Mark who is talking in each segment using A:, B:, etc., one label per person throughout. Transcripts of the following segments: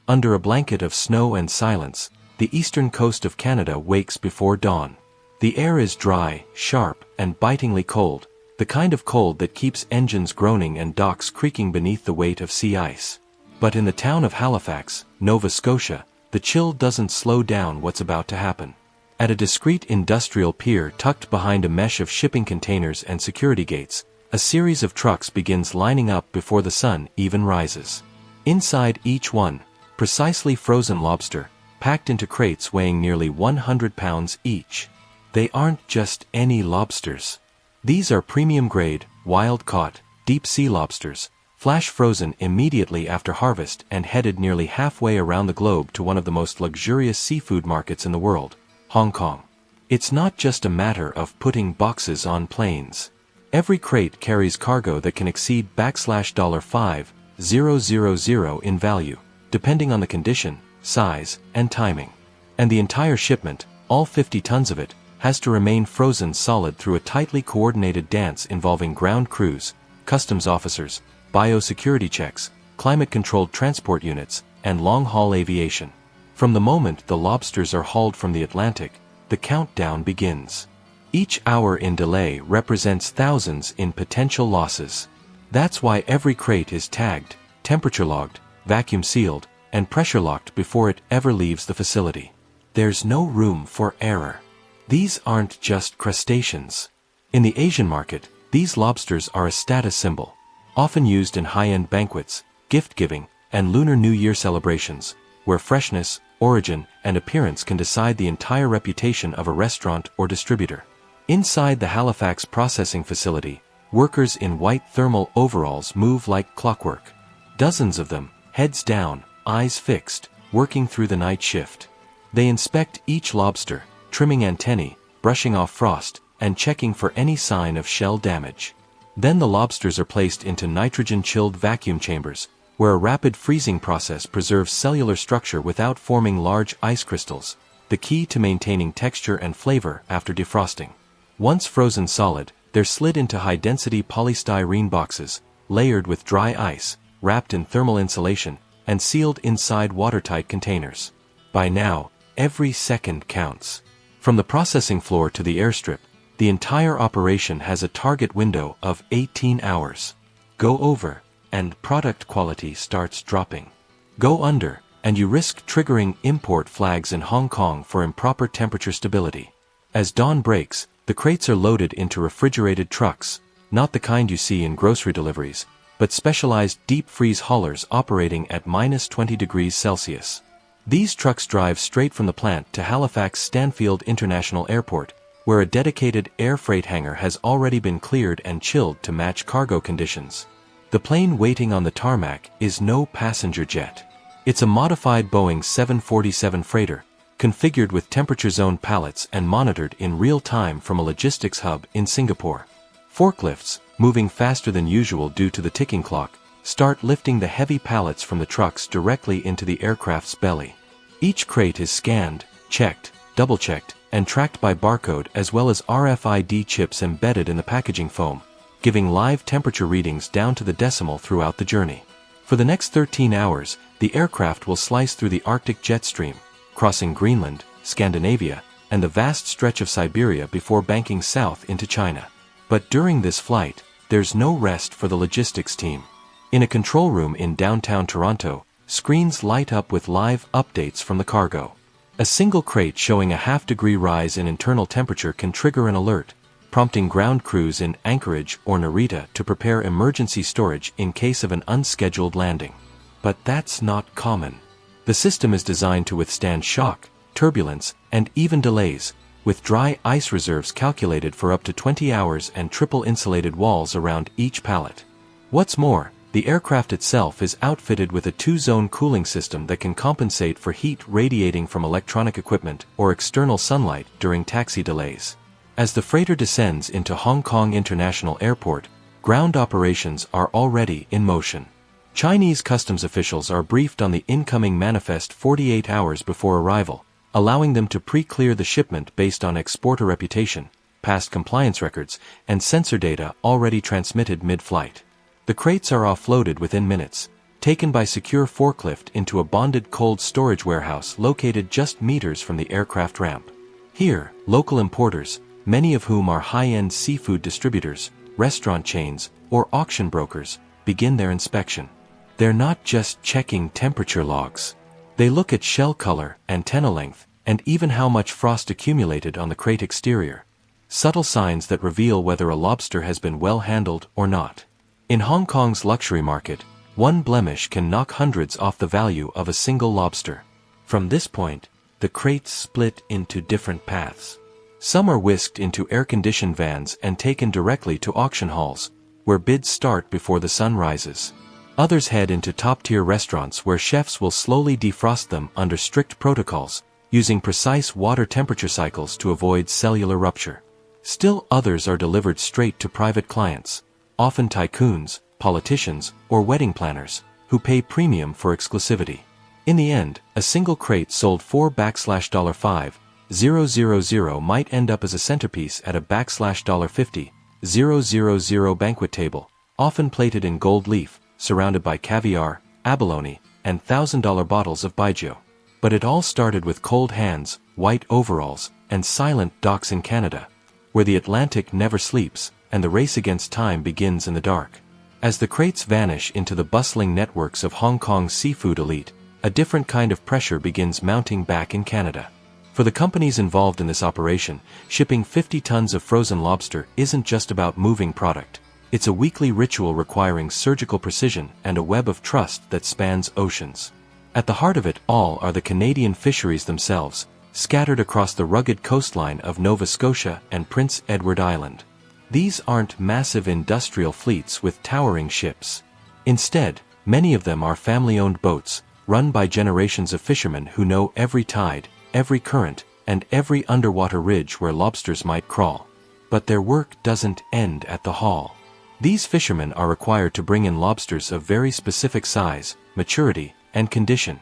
A: Under a blanket of snow and silence, the eastern coast of Canada wakes before dawn. The air is dry, sharp, and bitingly cold, the kind of cold that keeps engines groaning and docks creaking beneath the weight of sea ice. But in the town of Halifax, Nova Scotia, the chill doesn't slow down what's about to happen. At a discreet industrial pier tucked behind a mesh of shipping containers and security gates, a series of trucks begins lining up before the sun even rises. Inside each one, precisely frozen lobster, packed into crates weighing nearly 100 pounds each. They aren't just any lobsters. These are premium-grade, wild-caught, deep-sea lobsters, flash-frozen immediately after harvest and headed nearly halfway around the globe to one of the most luxurious seafood markets in the world, Hong Kong. It's not just a matter of putting boxes on planes. Every crate carries cargo that can exceed $5,000 in value, depending on the condition, size, and timing. And the entire shipment, all 50 tons of it, has to remain frozen solid through a tightly coordinated dance involving ground crews, customs officers, biosecurity checks, climate-controlled transport units, and long-haul aviation. From the moment the lobsters are hauled from the Atlantic, the countdown begins. Each hour in delay represents thousands in potential losses. That's why every crate is tagged, temperature-logged, vacuum-sealed, and pressure-locked before it ever leaves the facility. There's no room for error. These aren't just crustaceans. In the Asian market, these lobsters are a status symbol, often used in high-end banquets, gift-giving, and Lunar New Year celebrations, where freshness, origin, and appearance can decide the entire reputation of a restaurant or distributor. Inside the Halifax processing facility, workers in white thermal overalls move like clockwork. Dozens of them, heads down, eyes fixed, working through the night shift. They inspect each lobster, trimming antennae, brushing off frost, and checking for any sign of shell damage. Then the lobsters are placed into nitrogen-chilled vacuum chambers, where a rapid freezing process preserves cellular structure without forming large ice crystals, the key to maintaining texture and flavor after defrosting. Once frozen solid, they're slid into high-density polystyrene boxes, layered with dry ice, wrapped in thermal insulation, and sealed inside watertight containers. By now, every second counts. From the processing floor to the airstrip, the entire operation has a target window of 18 hours. Go over, and product quality starts dropping. Go under, and you risk triggering import flags in Hong Kong for improper temperature stability. As dawn breaks, the crates are loaded into refrigerated trucks, not the kind you see in grocery deliveries, but specialized deep freeze haulers operating at -20°C. These trucks drive straight from the plant to Halifax Stanfield International Airport, where a dedicated air freight hangar has already been cleared and chilled to match cargo conditions. The plane waiting on the tarmac is no passenger jet. It's a modified Boeing 747 freighter, configured with temperature-zone pallets and monitored in real time from a logistics hub in Singapore. Forklifts, moving faster than usual due to the ticking clock, start lifting the heavy pallets from the trucks directly into the aircraft's belly. Each crate is scanned, checked, double-checked, and tracked by barcode as well as RFID chips embedded in the packaging foam, giving live temperature readings down to the decimal throughout the journey. For the next 13 hours, the aircraft will slice through the Arctic jet stream, crossing Greenland, Scandinavia, and the vast stretch of Siberia before banking south into China. But during this flight, there's no rest for the logistics team. In a control room in downtown Toronto, screens light up with live updates from the cargo. A single crate showing a half-degree rise in internal temperature can trigger an alert, prompting ground crews in Anchorage or Narita to prepare emergency storage in case of an unscheduled landing. But that's not common. The system is designed to withstand shock, turbulence, and even delays, with dry ice reserves calculated for up to 20 hours and triple-insulated walls around each pallet. What's more, the aircraft itself is outfitted with a two-zone cooling system that can compensate for heat radiating from electronic equipment or external sunlight during taxi delays. As the freighter descends into Hong Kong International Airport, ground operations are already in motion. Chinese customs officials are briefed on the incoming manifest 48 hours before arrival, allowing them to pre-clear the shipment based on exporter reputation, past compliance records, and sensor data already transmitted mid-flight. The crates are offloaded within minutes, taken by secure forklift into a bonded cold storage warehouse located just meters from the aircraft ramp. Here, local importers, many of whom are high-end seafood distributors, restaurant chains, or auction brokers, begin their inspection. They're not just checking temperature logs. They look at shell color, antenna length, and even how much frost accumulated on the crate exterior. Subtle signs that reveal whether a lobster has been well handled or not. In Hong Kong's luxury market, one blemish can knock hundreds off the value of a single lobster. From this point, the crates split into different paths. Some are whisked into air-conditioned vans and taken directly to auction halls, where bids start before the sun rises. Others head into top-tier restaurants where chefs will slowly defrost them under strict protocols, using precise water temperature cycles to avoid cellular rupture. Still others are delivered straight to private clients, often tycoons, politicians, or wedding planners, who pay premium for exclusivity. In the end, a single crate sold for $5,000 might end up as a centerpiece at a $50,000 banquet table, often plated in gold leaf, surrounded by caviar, abalone, and $1,000 bottles of baijiu. But it all started with cold hands, white overalls, and silent docks in Canada, where the Atlantic never sleeps, and the race against time begins in the dark. As the crates vanish into the bustling networks of Hong Kong's seafood elite, a different kind of pressure begins mounting back in Canada. For the companies involved in this operation, shipping 50 tons of frozen lobster isn't just about moving product. It's a weekly ritual requiring surgical precision and a web of trust that spans oceans. At the heart of it all are the Canadian fisheries themselves, scattered across the rugged coastline of Nova Scotia and Prince Edward Island. These aren't massive industrial fleets with towering ships. Instead, many of them are family-owned boats, run by generations of fishermen who know every tide, every current, and every underwater ridge where lobsters might crawl. But their work doesn't end at the haul. These fishermen are required to bring in lobsters of very specific size, maturity, and condition.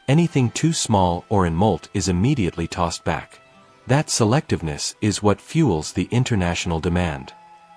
A: Anything too small or in molt is immediately tossed back. That selectiveness is what fuels the international demand.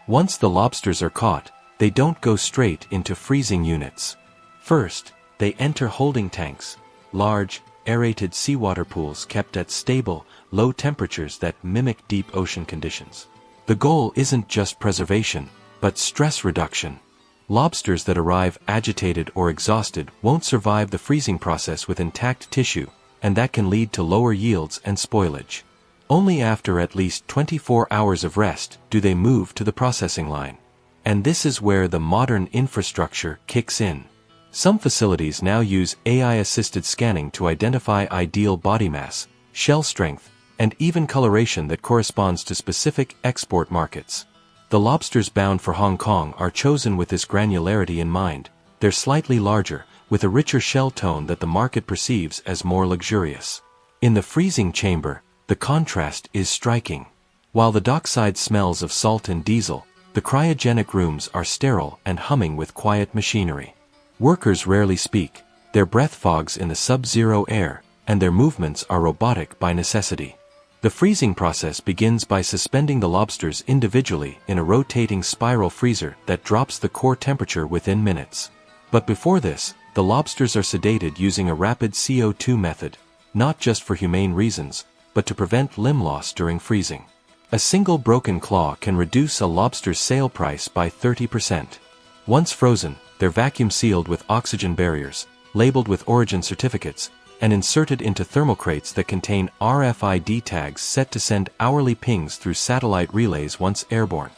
A: Once the lobsters are caught, they don't go straight into freezing units. First, they enter holding tanks, large, aerated seawater pools kept at stable, low temperatures that mimic deep ocean conditions. The goal isn't just preservation, but stress reduction. Lobsters that arrive agitated or exhausted won't survive the freezing process with intact tissue, and that can lead to lower yields and spoilage. Only after at least 24 hours of rest do they move to the processing line. And this is where the modern infrastructure kicks in. Some facilities now use AI-assisted scanning to identify ideal body mass, shell strength, and even coloration that corresponds to specific export markets. The lobsters bound for Hong Kong are chosen with this granularity in mind. They're slightly larger, with a richer shell tone that the market perceives as more luxurious. In the freezing chamber, the contrast is striking. While the dockside smells of salt and diesel, the cryogenic rooms are sterile and humming with quiet machinery. Workers rarely speak, their breath fogs in the sub-zero air, and their movements are robotic by necessity. The freezing process begins by suspending the lobsters individually in a rotating spiral freezer that drops the core temperature within minutes. But before this, the lobsters are sedated using a rapid CO2 method, not just for humane reasons, but to prevent limb loss during freezing. A single broken claw can reduce a lobster's sale price by 30%. Once frozen, they're vacuum-sealed with oxygen barriers, labeled with origin certificates, and inserted into thermal crates that contain RFID tags set to send hourly pings through satellite relays once airborne.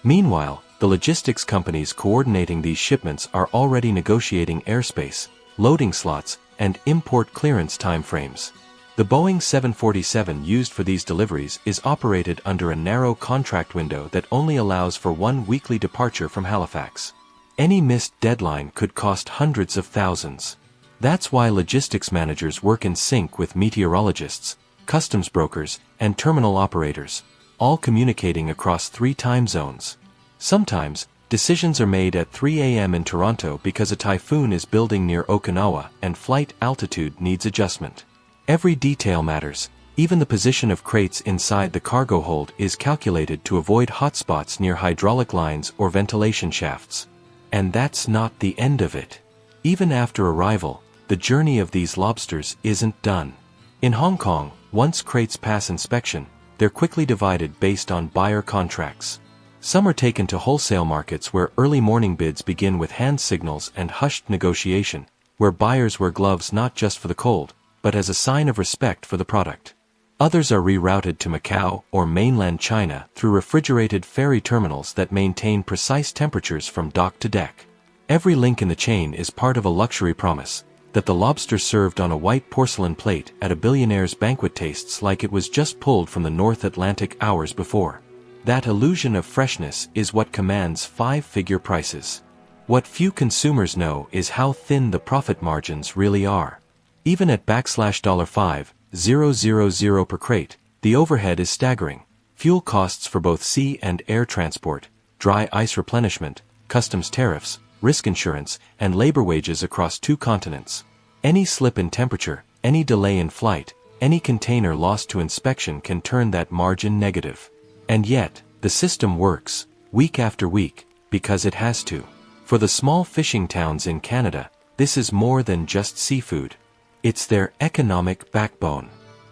A: Meanwhile, the logistics companies coordinating these shipments are already negotiating airspace, loading slots, and import clearance timeframes. The Boeing 747 used for these deliveries is operated under a narrow contract window that only allows for one weekly departure from Halifax. Any missed deadline could cost hundreds of thousands. That's why logistics managers work in sync with meteorologists, customs brokers, and terminal operators, all communicating across 3 time zones. Sometimes, decisions are made at 3 a.m. in Toronto because a typhoon is building near Okinawa and flight altitude needs adjustment. Every detail matters. Even the position of crates inside the cargo hold is calculated to avoid hotspots near hydraulic lines or ventilation shafts. And that's not the end of it. Even after arrival, the journey of these lobsters isn't done. In Hong Kong, once crates pass inspection, they're quickly divided based on buyer contracts. Some are taken to wholesale markets where early morning bids begin with hand signals and hushed negotiation, where buyers wear gloves not just for the cold, but as a sign of respect for the product. Others are rerouted to Macau or mainland China through refrigerated ferry terminals that maintain precise temperatures from dock to deck. Every link in the chain is part of a luxury promise, that the lobster served on a white porcelain plate at a billionaire's banquet tastes like it was just pulled from the North Atlantic hours before. That illusion of freshness is what commands five-figure prices. What few consumers know is how thin the profit margins really are. Even at $5,000 per crate, the overhead is staggering. Fuel costs for both sea and air transport, dry ice replenishment, customs tariffs, risk insurance, and labor wages across 2 continents. Any slip in temperature, any delay in flight, any container lost to inspection can turn that margin negative. And yet, the system works, week after week, because it has to. For the small fishing towns in Canada, this is more than just seafood. It's their economic backbone.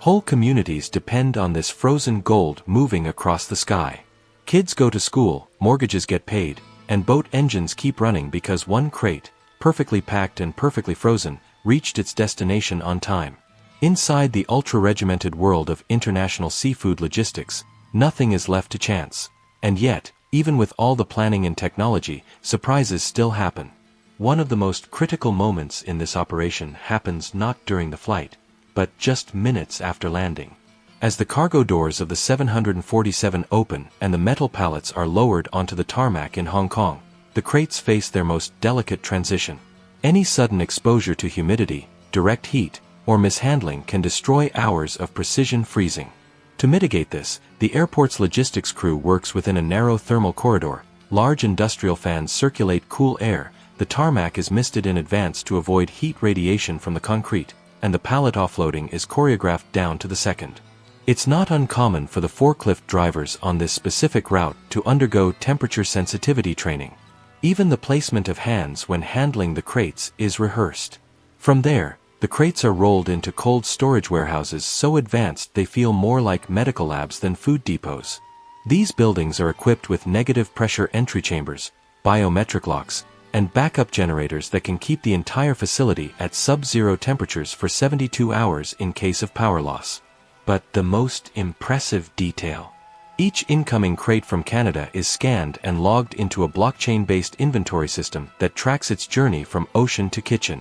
A: Whole communities depend on this frozen gold moving across the sky. Kids go to school, mortgages get paid, and boat engines keep running because one crate, perfectly packed and perfectly frozen, reached its destination on time. Inside the ultra-regimented world of international seafood logistics, nothing is left to chance. And yet, even with all the planning and technology, surprises still happen. One of the most critical moments in this operation happens not during the flight, but just minutes after landing. As the cargo doors of the 747 open and the metal pallets are lowered onto the tarmac in Hong Kong, the crates face their most delicate transition. Any sudden exposure to humidity, direct heat, or mishandling can destroy hours of precision freezing. To mitigate this, the airport's logistics crew works within a narrow thermal corridor. Large industrial fans circulate cool air, the tarmac is misted in advance to avoid heat radiation from the concrete, and the pallet offloading is choreographed down to the second. It's not uncommon for the forklift drivers on this specific route to undergo temperature sensitivity training. Even the placement of hands when handling the crates is rehearsed. From there, the crates are rolled into cold storage warehouses so advanced they feel more like medical labs than food depots. These buildings are equipped with negative pressure entry chambers, biometric locks, and backup generators that can keep the entire facility at sub-zero temperatures for 72 hours in case of power loss. But the most impressive detail. Each incoming crate from Canada is scanned and logged into a blockchain-based inventory system that tracks its journey from ocean to kitchen.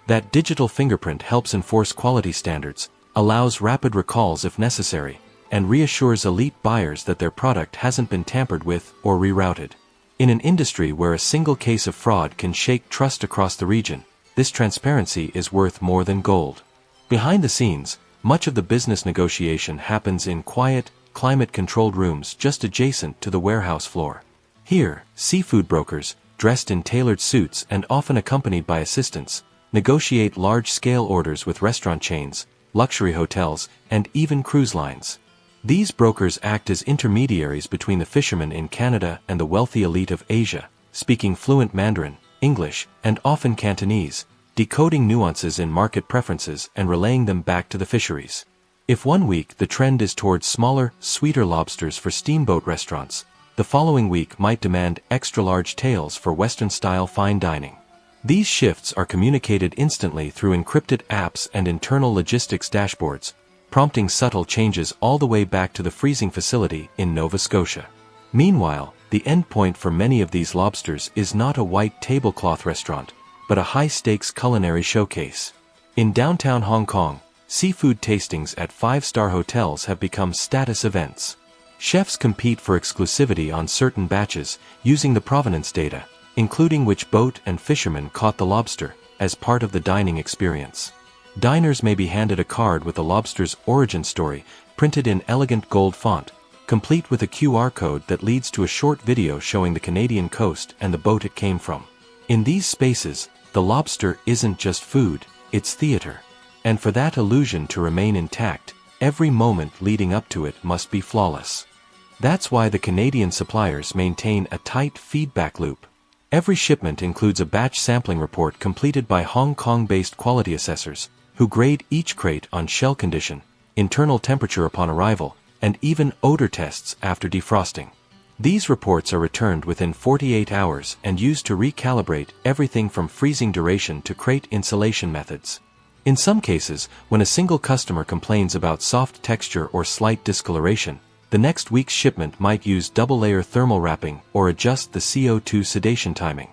A: That digital fingerprint helps enforce quality standards, allows rapid recalls if necessary, and reassures elite buyers that their product hasn't been tampered with or rerouted. In an industry where a single case of fraud can shake trust across the region, this transparency is worth more than gold. Behind the scenes, much of the business negotiation happens in quiet, climate-controlled rooms just adjacent to the warehouse floor. Here, seafood brokers, dressed in tailored suits and often accompanied by assistants, negotiate large-scale orders with restaurant chains, luxury hotels, and even cruise lines. These brokers act as intermediaries between the fishermen in Canada and the wealthy elite of Asia, speaking fluent Mandarin, English, and often Cantonese, decoding nuances in market preferences and relaying them back to the fisheries. If one week the trend is towards smaller, sweeter lobsters for steamboat restaurants, the following week might demand extra-large tails for Western-style fine dining. These shifts are communicated instantly through encrypted apps and internal logistics dashboards, prompting subtle changes all the way back to the freezing facility in Nova Scotia. Meanwhile, the endpoint for many of these lobsters is not a white tablecloth restaurant, but a high-stakes culinary showcase. In downtown Hong Kong, seafood tastings at 5-star hotels have become status events. Chefs compete for exclusivity on certain batches, using the provenance data, including which boat and fisherman caught the lobster, as part of the dining experience. Diners may be handed a card with the lobster's origin story, printed in elegant gold font, complete with a QR code that leads to a short video showing the Canadian coast and the boat it came from. In these spaces, the lobster isn't just food, it's theater. And for that illusion to remain intact, every moment leading up to it must be flawless. That's why the Canadian suppliers maintain a tight feedback loop. Every shipment includes a batch sampling report completed by Hong Kong-based quality assessors, who grade each crate on shell condition, internal temperature upon arrival, and even odor tests after defrosting. These reports are returned within 48 hours and used to recalibrate everything from freezing duration to crate insulation methods. In some cases, when a single customer complains about soft texture or slight discoloration, the next week's shipment might use double-layer thermal wrapping or adjust the CO2 sedation timing.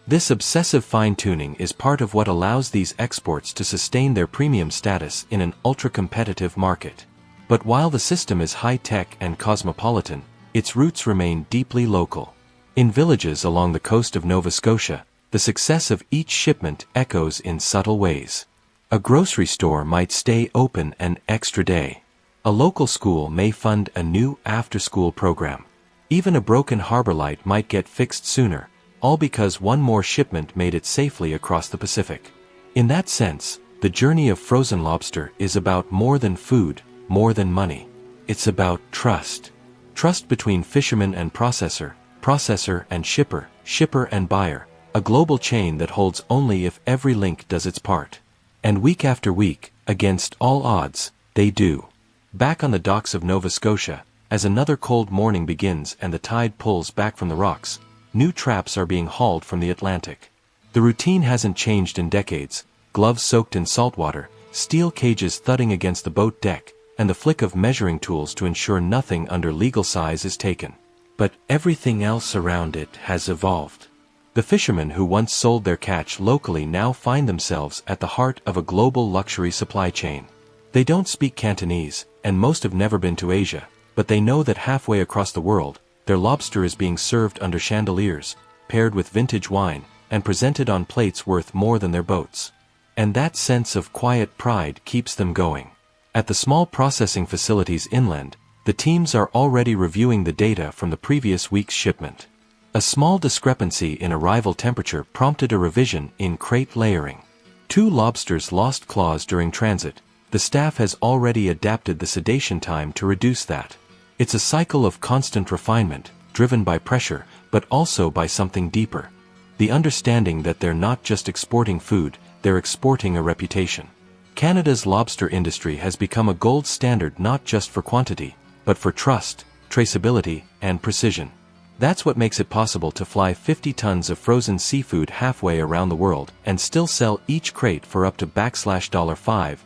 A: This obsessive fine-tuning is part of what allows these exports to sustain their premium status in an ultra-competitive market. But while the system is high-tech and cosmopolitan, its roots remain deeply local. In villages along the coast of Nova Scotia, the success of each shipment echoes in subtle ways. A grocery store might stay open an extra day. A local school may fund a new after-school program. Even a broken harbor light might get fixed sooner, all because one more shipment made it safely across the Pacific. In that sense, the journey of frozen lobster is about more than food, more than money. It's about trust. Trust between fisherman and processor, processor and shipper, shipper and buyer, a global chain that holds only if every link does its part. And week after week, against all odds, they do. Back on the docks of Nova Scotia, as another cold morning begins and the tide pulls back from the rocks, new traps are being hauled from the Atlantic. The routine hasn't changed in decades: gloves soaked in salt water, steel cages thudding against the boat deck, and the flick of measuring tools to ensure nothing under legal size is taken. But everything else around it has evolved. The fishermen who once sold their catch locally now find themselves at the heart of a global luxury supply chain. They don't speak Cantonese, and most have never been to Asia, but they know that halfway across the world, their lobster is being served under chandeliers, paired with vintage wine, and presented on plates worth more than their boats. And that sense of quiet pride keeps them going. At the small processing facilities inland, the teams are already reviewing the data from the previous week's shipment. A small discrepancy in arrival temperature prompted a revision in crate layering. 2 lobsters lost claws during transit. The staff has already adapted the sedation time to reduce that. It's a cycle of constant refinement, driven by pressure, but also by something deeper. The understanding that they're not just exporting food, they're exporting a reputation. Canada's lobster industry has become a gold standard not just for quantity, but for trust, traceability, and precision. That's what makes it possible to fly 50 tons of frozen seafood halfway around the world and still sell each crate for up to $5,000.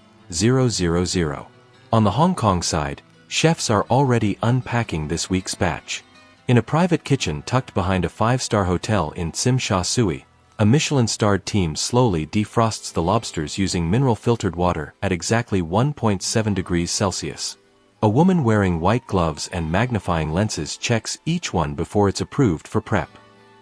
A: On the Hong Kong side, chefs are already unpacking this week's batch. In a private kitchen tucked behind a 5-star hotel in Tsim Sha Tsui, a Michelin-starred team slowly defrosts the lobsters using mineral-filtered water at exactly 1.7 degrees Celsius. A woman wearing white gloves and magnifying lenses checks each one before it's approved for prep.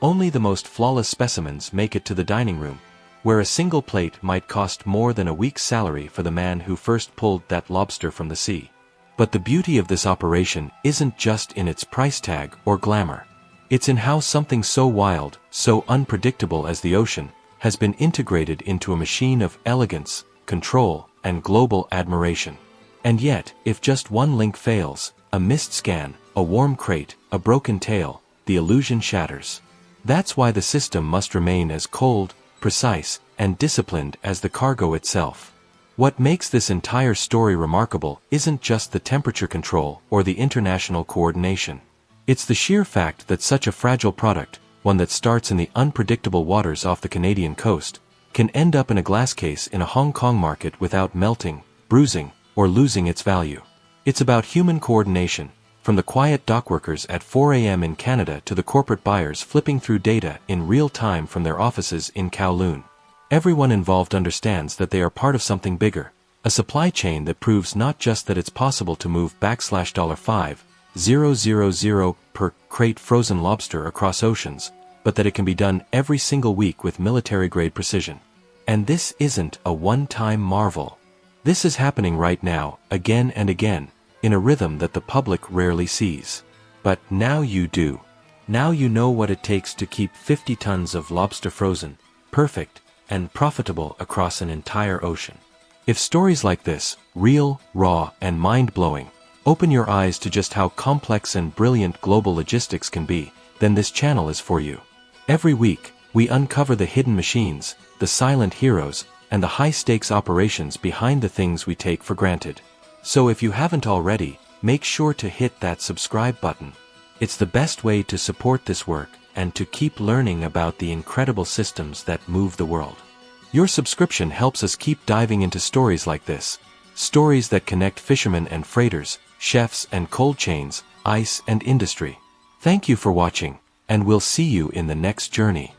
A: Only the most flawless specimens make it to the dining room, where a single plate might cost more than a week's salary for the man who first pulled that lobster from the sea. But the beauty of this operation isn't just in its price tag or glamour. It's in how something so wild, so unpredictable as the ocean, has been integrated into a machine of elegance, control, and global admiration. And yet, if just one link fails, a missed scan, a warm crate, a broken tail, the illusion shatters. That's why the system must remain as cold, precise, and disciplined as the cargo itself. What makes this entire story remarkable isn't just the temperature control or the international coordination. It's the sheer fact that such a fragile product, one that starts in the unpredictable waters off the Canadian coast, can end up in a glass case in a Hong Kong market without melting, bruising, or losing its value. It's about human coordination, from the quiet dockworkers at 4 a.m. in Canada to the corporate buyers flipping through data in real time from their offices in Kowloon. Everyone involved understands that they are part of something bigger, a supply chain that proves not just that it's possible to move $5,000 per crate frozen lobster across oceans, but that it can be done every single week with military-grade precision. And this isn't a one-time marvel. This is happening right now, again and again, in a rhythm that the public rarely sees. But now you do. Now you know what it takes to keep 50 tons of lobster frozen, perfect, and profitable across an entire ocean. If stories like this, real, raw, and mind-blowing, open your eyes to just how complex and brilliant global logistics can be, then this channel is for you. Every week, We uncover the hidden machines, the silent heroes, and the high-stakes operations behind the things we take for granted. So if you haven't already, make sure to hit that subscribe button. It's the best way to support this work and to keep learning about the incredible systems that move the world. Your subscription helps us keep diving into stories like this. Stories that connect fishermen and freighters, chefs and cold chains, ice and industry. Thank you for watching, and we'll see you in the next journey.